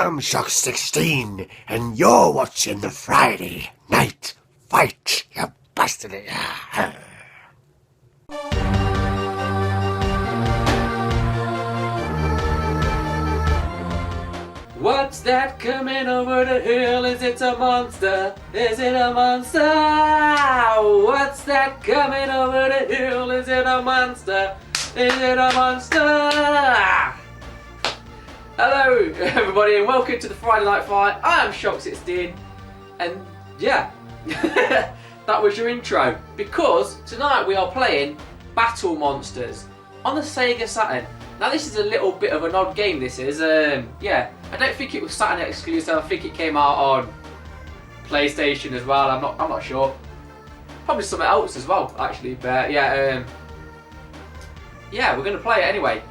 I'm Shock 16, and you're watching the Friday Night Fight, you bastard. What's that coming over the hill? Is it a monster? Is it a monster? What's that coming over the hill? Is it a monster? Is it a monster? Hello everybody and welcome to the Friday Night Fight. I am Shock 16 and yeah, that was your intro because tonight we are playing Battle Monsters on the Sega Saturn. Now this is a little bit of an odd game, this is. Yeah, I don't think it was Saturn exclusive. I think it came out on PlayStation as well. I'm not sure. Probably something else as well, actually. But yeah, yeah, we're gonna play it anyway.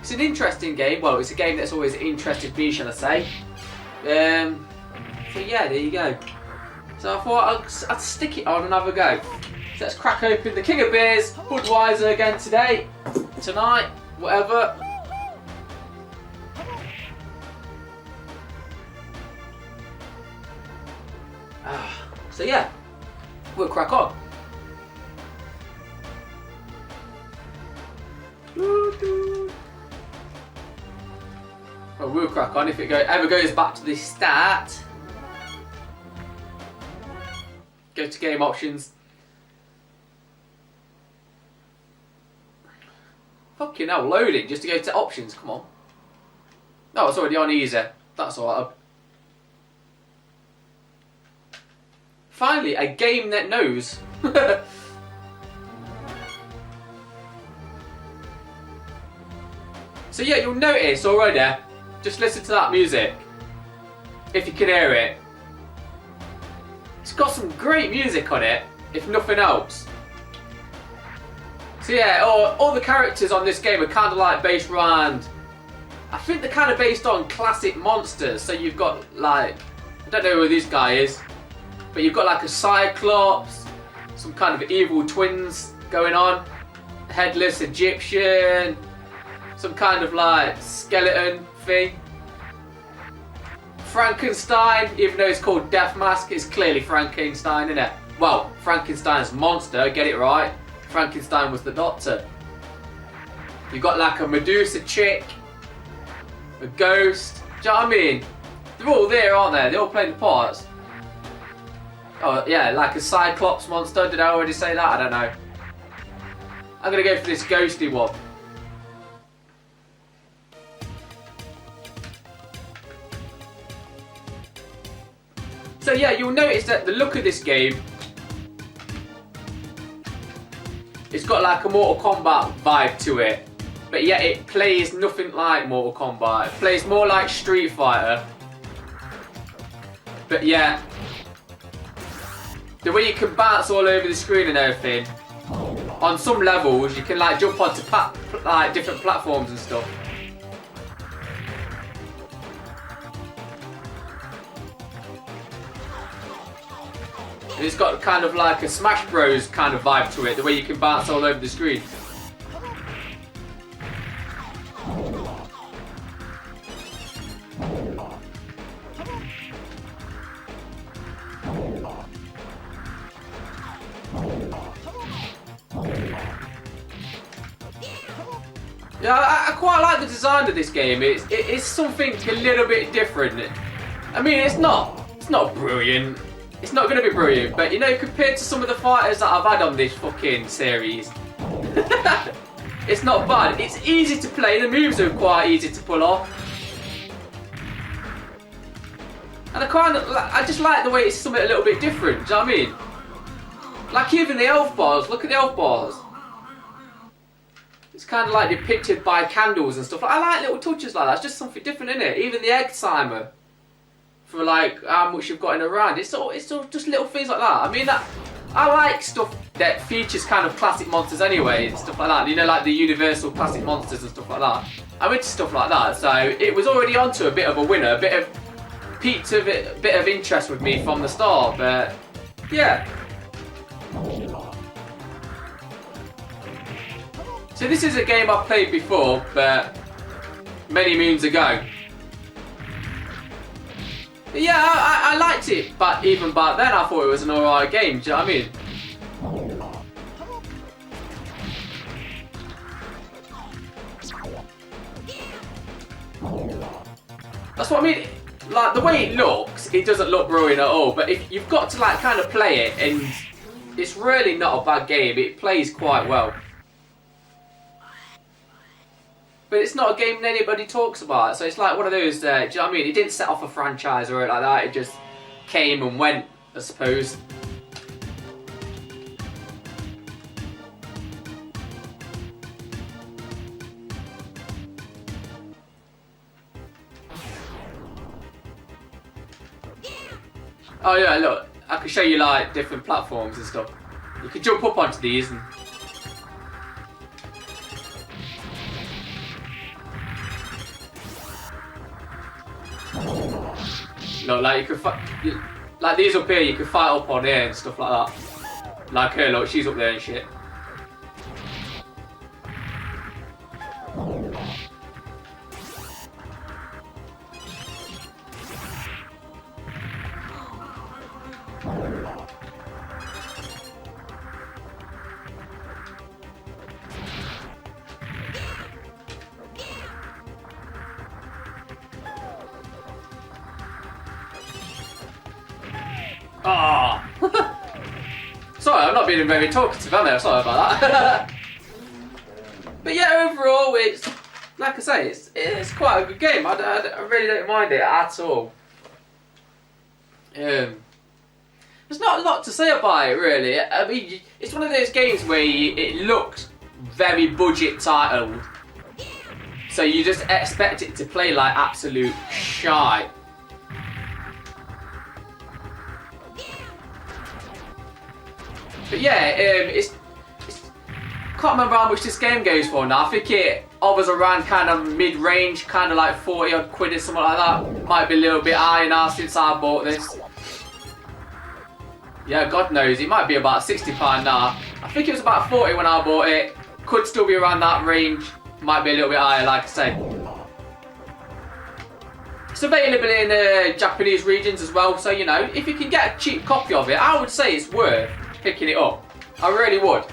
It's an interesting game. Well, it's a game that's always interested me, shall I say? So yeah, there you go. So I thought I'd stick it on and have a go. So let's crack open the King of Beers, Budweiser again tonight, whatever. So yeah, we'll crack on. Well, we'll crack on if it ever goes back to the start. Go to game options. Fucking hell, loading just to go to options, come on. No, it's already on easy. That's alright. Finally, a game that knows. So yeah, you'll notice already, just listen to that music, if you can hear it. It's got some great music on it, if nothing else. So yeah, all the characters on this game are kind of like based around, I think they're kind of based on classic monsters. So you've got like, I don't know who this guy is, but you've got like a Cyclops, some kind of evil twins going on, headless Egyptian, some kind of like skeleton thing. Frankenstein, even though it's called Death Mask, it's clearly Frankenstein, isn't it? Well, Frankenstein's monster, get it right. Frankenstein was the doctor. You've got like a Medusa chick, a ghost. Do you know what I mean? They're all there, aren't they? They're all playing the parts. Oh yeah, like a Cyclops monster. Did I already say that? I don't know. I'm gonna go for this ghosty one. So yeah, you'll notice that the look of this game, it's got like a Mortal Kombat vibe to it, but yet it plays nothing like Mortal Kombat. It plays more like Street Fighter, but yeah, the way you can bounce all over the screen and everything, on some levels you can like jump onto like different platforms and stuff. And it's got kind of like a Smash Bros kind of vibe to it, the way you can bounce all over the screen. Yeah, I quite like the design of this game. It's something a little bit different. I mean, it's not brilliant. It's not going to be brilliant, but you know, compared to some of the fighters that I've had on this fucking series, it's not bad. It's easy to play, the moves are quite easy to pull off. And I just like the way it's something a little bit different, do you know what I mean? Like even the health bars, look at the health bars. It's kind of like depicted by candles and stuff. I like little touches like that, it's just something different, isn't it? Even the egg timer. For like how much you've got in a round. It's all just little things like that. I mean, I like stuff that features kind of classic monsters anyway and stuff like that. You know, like the Universal classic monsters and stuff like that. I'm into stuff like that. So it was already onto a bit of a winner, piqued a bit of interest with me from the start. But yeah. So this is a game I've played before, but many moons ago. But yeah, I liked it, but even back then I thought it was an alright game, do you know what I mean? That's what I mean. Like, the way it looks, it doesn't look brilliant at all, but if you've got to like kind of play it, and it's really not a bad game, it plays quite well. But it's not a game that anybody talks about, so it's like one of those, do you know what I mean? It didn't set off a franchise or anything like that, it just came and went, I suppose. Oh yeah, look, I can show you like different platforms and stuff. You can jump up onto these and... Look, like you can fight... Like these up here, you can fight up on here and stuff like that. Like her, look, she's up there and shit. Ah! Sorry, I'm not being very talkative, am I? Sorry about that. But yeah, overall, it's like I say, it's quite a good game. I really don't mind it at all. There's not a lot to say about it, really. I mean, it's one of those games where it looks very budget titled, so you just expect it to play like absolute shite. But yeah, can't remember how much this game goes for now. I think it hovers around kind of mid-range, kind of like 40 odd quid or something like that. Might be a little bit higher now since I bought this. Yeah, God knows, it might be about £60 now. I think it was about 40 when I bought it. Could still be around that range. Might be a little bit higher, like I say. It's available in Japanese regions as well, so you know, if you can get a cheap copy of it, I would say it's worth picking it up. I really would.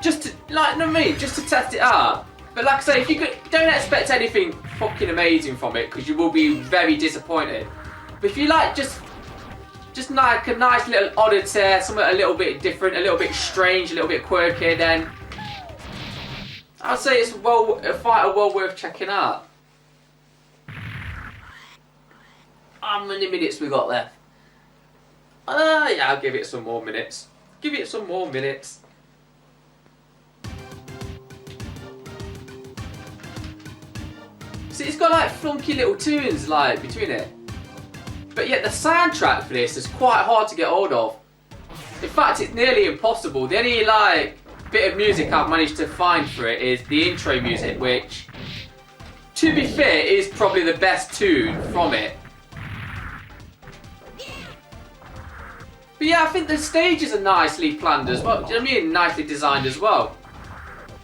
Just to, like, no me, just to test it out. But like I say, if you don't expect anything fucking amazing from it, because you will be very disappointed. But if you like just like a nice little oddity, something a little bit different, a little bit strange, a little bit quirky, then I'd say it's a fighter well worth checking out. How many minutes we got left? Yeah, I'll give it some more minutes. Give it some more minutes. See, it's got like funky little tunes like between it. But yet the soundtrack for this is quite hard to get hold of. In fact, it's nearly impossible. The only like bit of music I've managed to find for it is the intro music, which, to be fair, is probably the best tune from it. But yeah, I think the stages are nicely planned as well. Do you know what I mean? Nicely designed as well.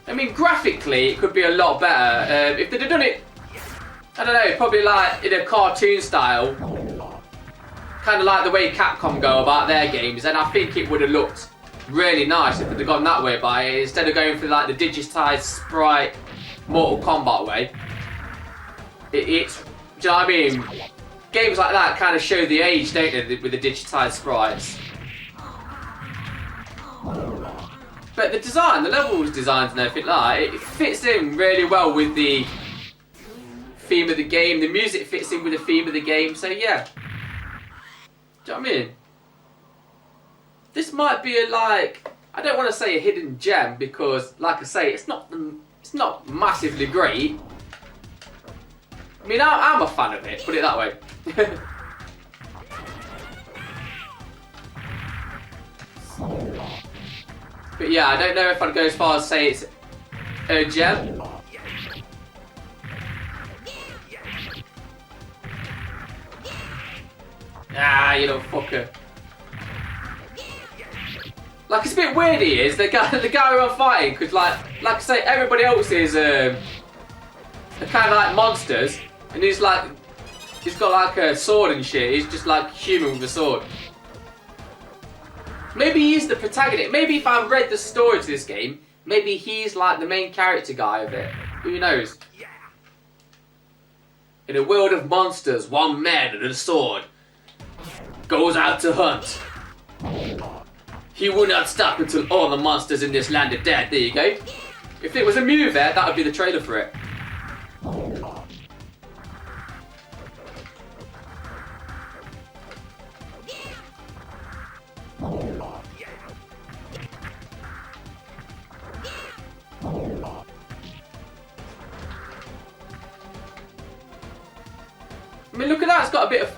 I mean, graphically, it could be a lot better. If they'd have done it, I don't know, probably like in a cartoon style, kind of like the way Capcom go about their games, then I think it would have looked really nice if they'd have gone that way by it, instead of going for like the digitized sprite Mortal Kombat way. It's, do you know what I mean? Games like that kind of show the age, don't they, with the digitized sprites. But the design, the levels designs and everything like it fits in really well with the theme of the game. The music fits in with the theme of the game, so yeah. Do you know what I mean? This might be a like, I don't want to say a hidden gem because, like I say, it's not massively great. I mean, I'm a fan of it, put it that way. But yeah, I don't know if I'd go as far as say it's a gem. Ah, you little fucker. Like, it's a bit weird he is, the guy who I'm fighting, because like I say, everybody else is are kind of like monsters, and he's got like a sword and shit. He's just like human with a sword. Maybe he's the protagonist. Maybe if I read the story to this game, maybe he's like the main character guy of it. Who knows? In a world of monsters, one man with a sword goes out to hunt. He will not stop until all the monsters in this land are dead. There you go. If it was a movie, that would be the trailer for it. I mean, look at that. It's got a bit of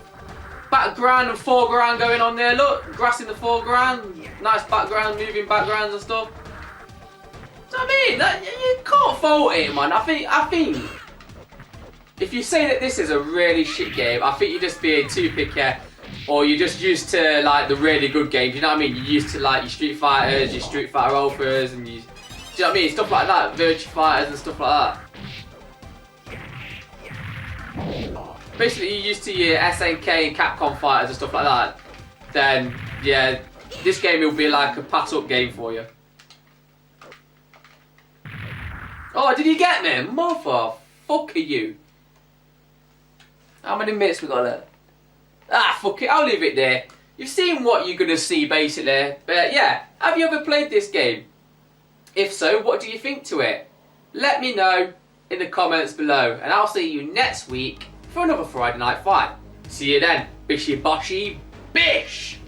background and foreground going on there. Look, grass in the foreground, nice background, moving backgrounds and stuff. So I mean, you can't fault it, man. I think if you say that this is a really shit game, I think you're just being too picky, or you're just used to like the really good games. You know what I mean? You're used to like your Street Fighters, your Street Fighter Alphas, and do you know what I mean? Stuff like that, Virtua Fighters and stuff like that. Basically, you're used to your SNK and Capcom fighters and stuff like that. Then, yeah, this game will be like a pass-up game for you. Oh, did you get me? Motherfucker, you. How many minutes we got left? Ah, fuck it, I'll leave it there. You've seen what you're gonna see, basically. But yeah, have you ever played this game? If so, what do you think to it? Let me know in the comments below, and I'll see you next week for another Friday Night Fight. See you then. Bishy boshy bish!